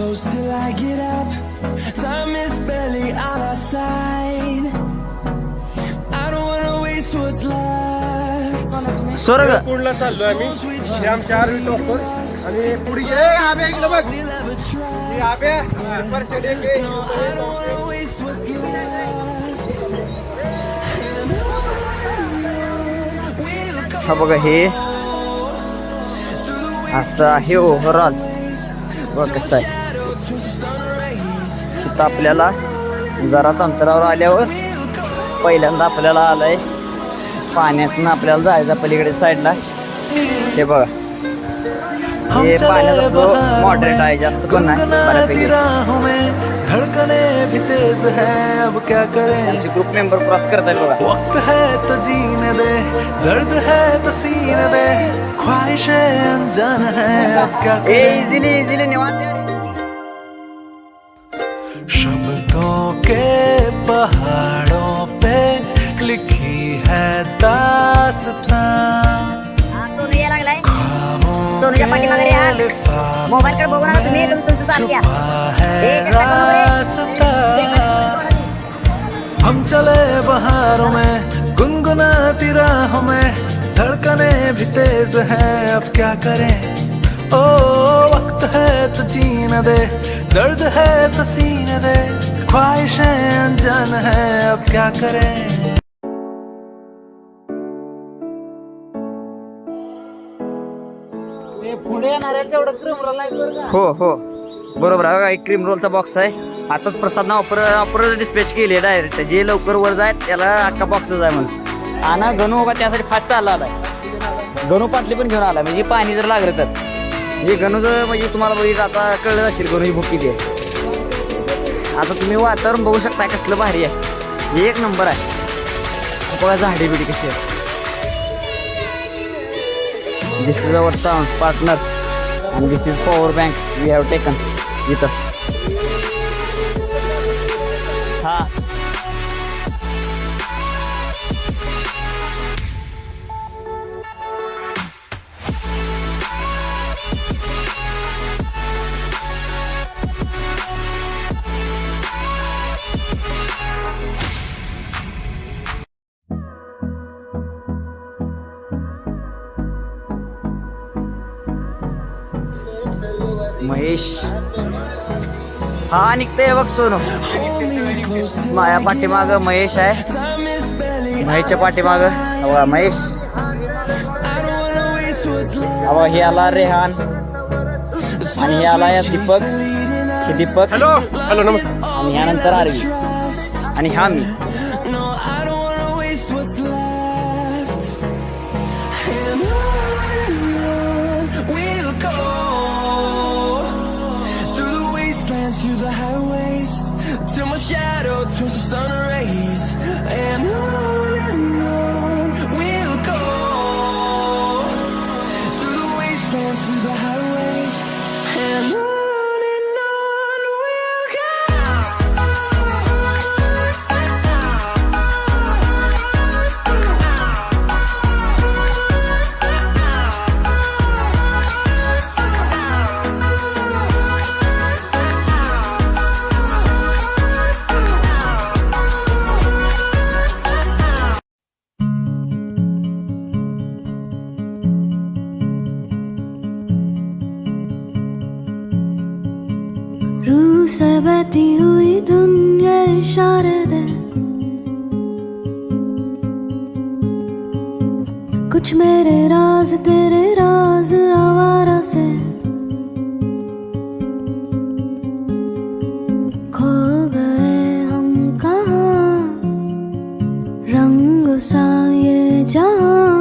close till I get up. Time is barely on our side. I don't wanna waste what's left. स्वर्ग पुढला चाललोय आम्ही. हे आमच्या आर्मी टॉपर आणि पुढे ये आबे इकडे बघ. हे आबे परशेड एक आहे. हा बघा हे असं आहे ओव्हरऑल. बघ कसं आहे तिथं आपल्याला जराच अंतरावर आल्यावर पहिल्यांदा आपल्याला आलंय पाण्यातून आपल्याला जायचं पलीकडे साईडला. हे बघा हे पाण्याचा फ्लो मॉडरेट आहे, जास्त पण नाही बऱ्यापैकी. धड़कने भी तेज है अब क्या करें. ग्रुप मेंबर क्रॉस करत आहे बघा. वक्त है तो जीने दे, दर्द है तो सीने दे, ख्वाहिशें अनजान है अब क्या करें. इजीली इजीली निवांत. शब्दों के पहाड़ों पे लिखी है दास्तां. सोनू या लागलाय. सोनूच्या पाठीमागे या. मोबाईल कडे बघून तुम्ही तुमचं चालू घ्या. हम चले बहारों में गुनगुनाती राहों में, धड़कने भी तेज है अब क्या करें. ओ वक्त है तो जीने दे, दर्द है तो सीने दे, ख्वाहिशें अनजान है अब क्या करें. हो हो बरोबर आहे. एक क्रीम रोलचा बॉक्स आहे. आताच प्रसाद ना ऑफर डिस्पॅच केली डायरेक्ट. जे लवकर वर जाय त्याला अख्खा बॉक्सच आहे म्हणून. आणि गणू बघा त्यासाठी फाट चालला आलाय. गणू पाटली पण घेऊन आला म्हणजे पाणी जर लागलं तर. हे गणूचं म्हणजे तुम्हाला बघितलं आता कळलं असेल गणू ही भूक किती आहे. आता तुम्ही वातावरण बघू शकता कसलं भारी आहे. एक नंबर आहे. बघा झाडी बिडी कशी आहे. This is our sound partner and this is power bank we have taken with us. हा महेश हा निघतंय बघ सोनू. माझ्या पाठीमाग महेश आहे. महेशच्या पाठीमाग महेश. हे आला रेहान आणि हे आला दीपक. हे दीपक हॅलो हॅलो नमस्कार. आणि ह्यानंतर आरवी आणि हा मी. Through the highways, till my shadow turns to sun rays, and on we'll go. Through the wastelands, through the highways, and on we'll go. रूह से बहती हुई धुन ये इशारे दे, कुछ मेरे राज तेरे राज आवारा से. खो गए हम कहाँ रंग सा ये जहाँ.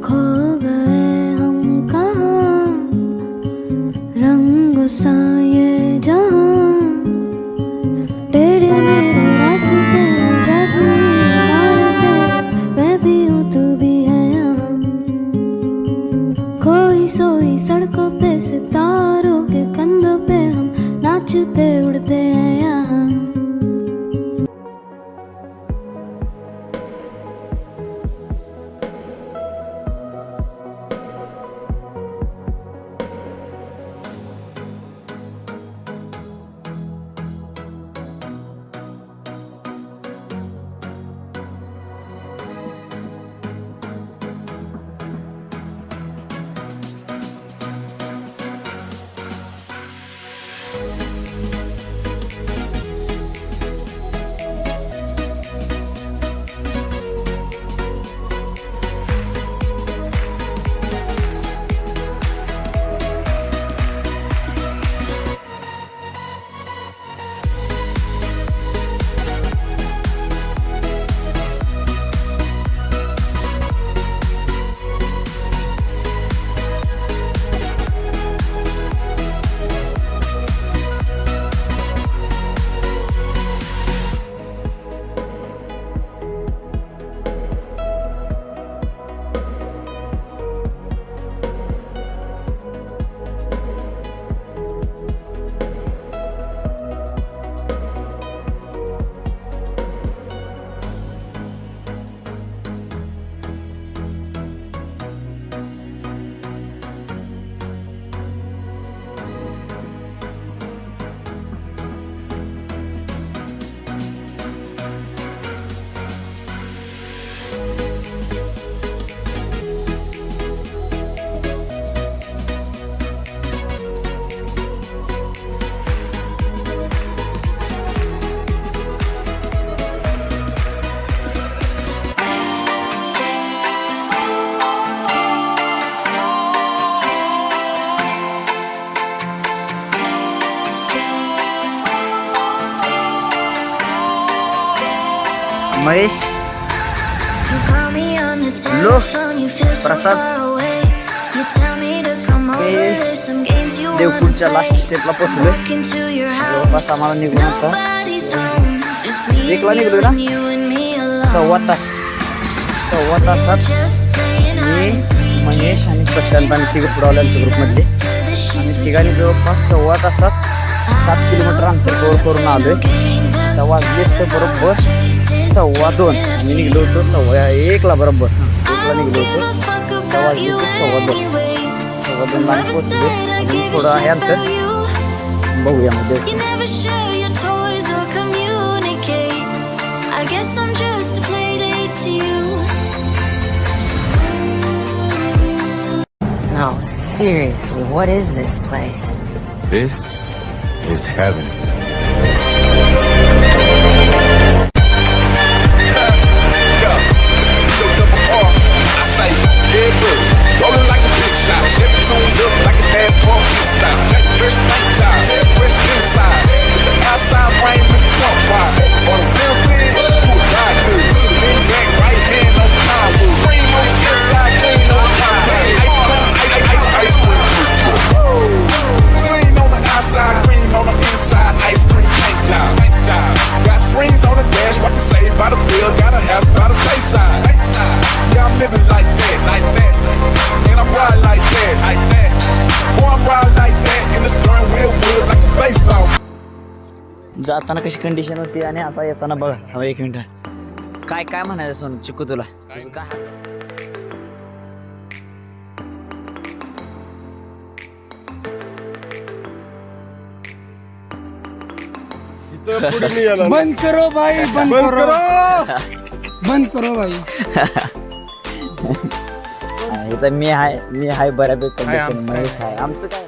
खो गए हम कहाँ रंग सा ये जहाँ. टेढ़े मेरे रास्ते जादुई इमारतें, मैं भी हूँ तू भी है यहाँ. खोई सोई सड़कों पे सितारों के कंधों पे हम नाचते उड़ते हैं यहाँ. महेश, लो प्रसाद देवकुंडच्या लास्ट स्टेपला पोहोचलोय. जवळपास आम्हाला निघून आता 1ला निघलोय ना. 1.25 तासात मी, महेश आणि प्रशांत आणि तिघं पुढावले आमच्या ग्रुपमधले. आणि तिघांनी जवळपास 1.25 तासात 7 किलोमीटर अंतर कव्हर करून आलोय. आता वाजले तर बरोबर 2:15. आम्ही निघलो होतो 1:15ला बरोबर. 1ला निघलो होतो. आता वाजले तर 2:15 आम्ही पोचलो. आणि थोडं आहे अंतर, बघूया मध्ये. No, seriously, what is this place? This is heaven. Rolling like a big shot, Chevy tuned up like a NASCAR pit stop. Fresh paint job, fresh inside, with the outside frame and the trunk wide. On the wheels big, do it ride good. Lean back, right hand on the highway. Cream on the inside, clean on the outside. Ice cream. Clean on the outside, cream on the inside. Ice cream paint job. Got springs on the dash, what can save by the bill. Got a house by the bayside. Yeah, I'm living like that. And I'm riding like that. Boy, I'm riding like that. And the steering wheel wood like a baseball. जाताना कशी condition होती आणि आता येताना बघा. हा 1 minute. काय काय म्हणायचं सोनू चिकू तुला? तुझं काय इथं पुढे नाही येणार. बंद करो भाई, बंद बंद करो, करो. बंद करो भाई. इथं मी हाय बऱ्यापैकी कंडिशन. महेश आहे. आमचं काय